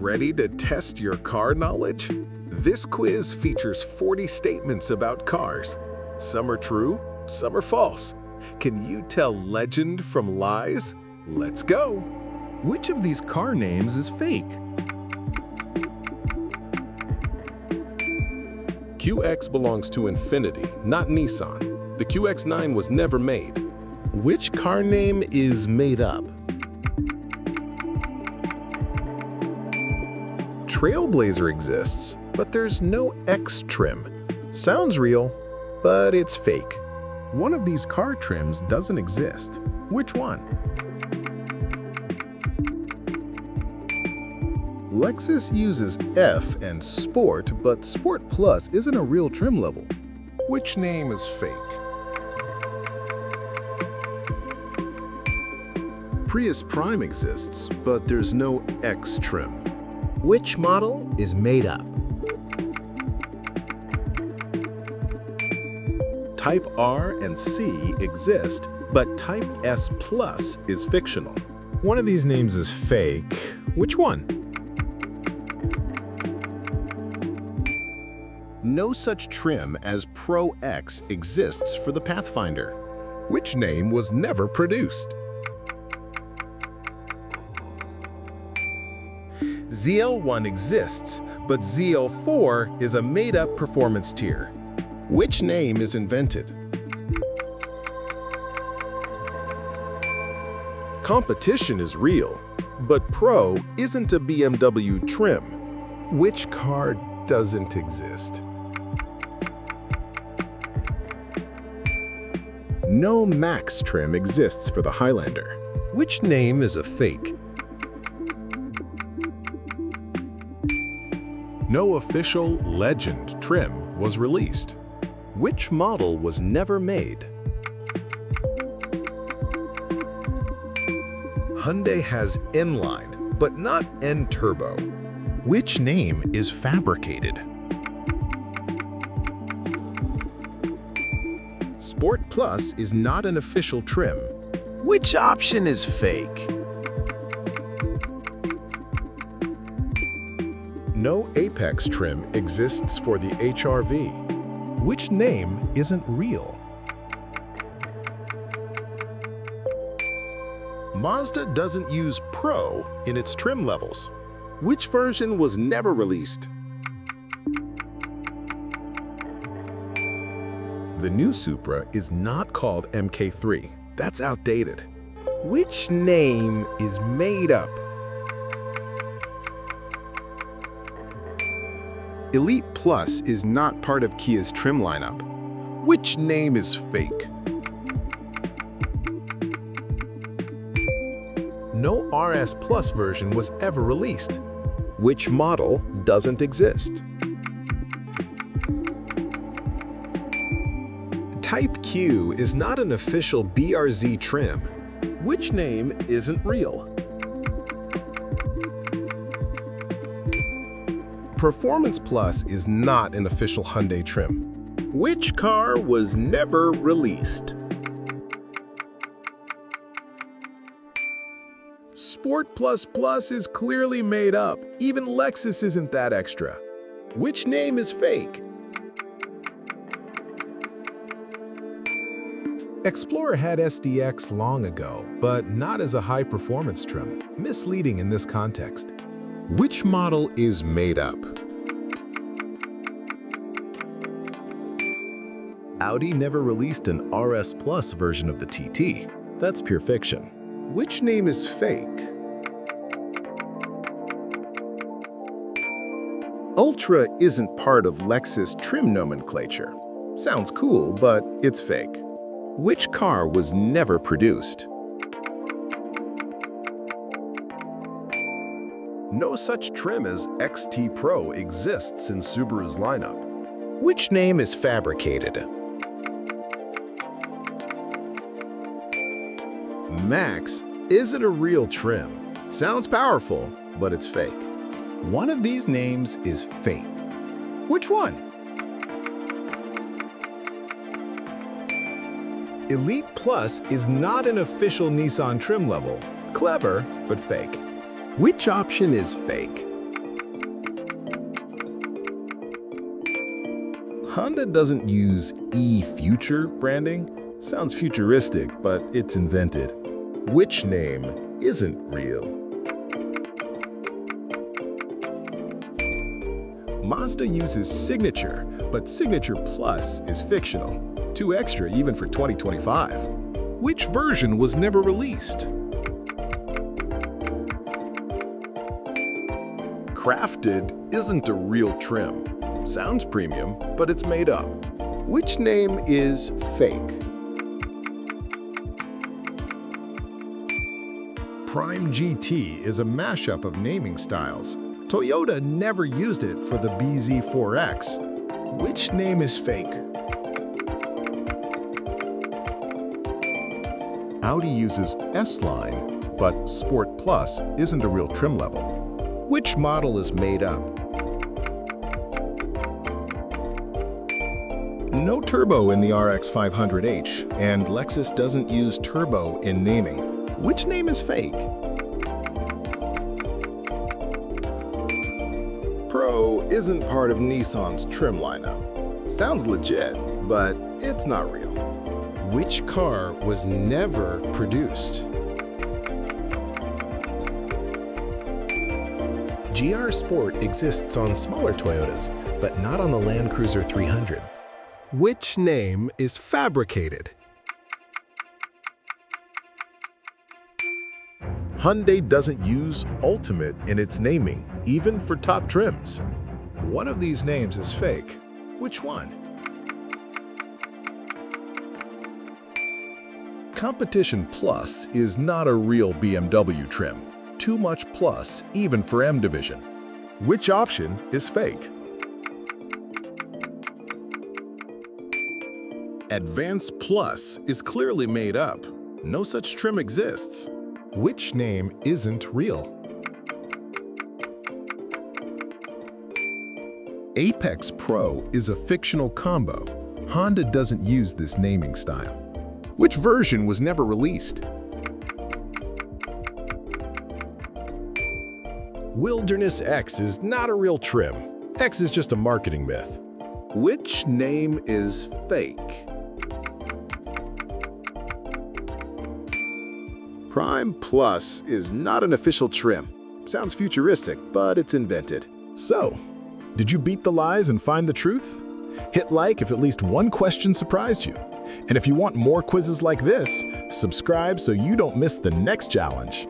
Ready to test your car knowledge? This quiz features 40 statements about cars. Some are true, some are false. Can you tell legend from lies? Let's go! Which of these car names is fake? QX belongs to Infiniti, not Nissan. The QX9 was never made. Which car name is made up? Trailblazer exists, but there's no X trim. Sounds real, but it's fake. One of these car trims doesn't exist. Which one? Lexus uses F and Sport, but Sport Plus isn't a real trim level. Which name is fake? Prius Prime exists, but there's no X trim. Which model is made up? Type R and C exist, but Type S Plus is fictional. One of these names is fake. Which one? No such trim as Pro X exists for the Pathfinder. Which name was never produced? ZL1 exists, but ZL4 is a made-up performance tier. Which name is invented? Competition is real, but Pro isn't a BMW trim. Which car doesn't exist? No Max trim exists for the Highlander. Which name is a fake? No official Legend trim was released. Which model was never made? Hyundai has N-Line, but not N-Turbo. Which name is fabricated? Sport Plus is not an official trim. Which option is fake? No Apex trim exists for the HR-V. Which name isn't real? Mazda doesn't use Pro in its trim levels. Which version was never released? The new Supra is not called MK3. That's outdated. Which name is made up? Elite Plus is not part of Kia's trim lineup. Which name is fake? No RS Plus version was ever released. Which model doesn't exist? Type Q is not an official BRZ trim. Which name isn't real? Performance Plus is not an official Hyundai trim. Which car was never released? Sport Plus Plus is clearly made up. Even Lexus isn't that extra. Which name is fake? Explorer had SDX long ago, but not as a high-performance trim. Misleading in this context. Which model is made up? Audi never released an RS Plus version of the TT. That's pure fiction. Which name is fake? Ultra isn't part of Lexus trim nomenclature. Sounds cool, but it's fake. Which car was never produced? No such trim as XT Pro exists in Subaru's lineup. Which name is fabricated? Max isn't a real trim. Sounds powerful, but it's fake. One of these names is fake. Which one? Elite Plus is not an official Nissan trim level. Clever, but fake. Which option is fake? Honda doesn't use e-future branding. Sounds futuristic, but it's invented. Which name isn't real? Mazda uses Signature, but Signature Plus is fictional. Too extra even for 2025. Which version was never released? Crafted isn't a real trim. Sounds premium, but it's made up. Which name is fake? Prime GT is a mashup of naming styles. Toyota never used it for the BZ4X. Which name is fake? Audi uses S-Line, but Sport Plus isn't a real trim level. Which model is made up? No turbo in the RX 500h, and Lexus doesn't use turbo in naming. Which name is fake? Pro isn't part of Nissan's trim lineup. Sounds legit, but it's not real. Which car was never produced? GR Sport exists on smaller Toyotas, but not on the Land Cruiser 300. Which name is fabricated? Hyundai doesn't use Ultimate in its naming, even for top trims. One of these names is fake. Which one? Competition Plus is not a real BMW trim. Too much Plus, even for M Division. Which option is fake? Advance Plus is clearly made up. No such trim exists. Which name isn't real? Apex Pro is a fictional combo. Honda doesn't use this naming style. Which version was never released? Wilderness X is not a real trim. X is just a marketing myth. Which name is fake? Prime Plus is not an official trim. Sounds futuristic, but it's invented. So, did you beat the lies and find the truth? Hit like if at least one question surprised you. And if you want more quizzes like this, subscribe so you don't miss the next challenge.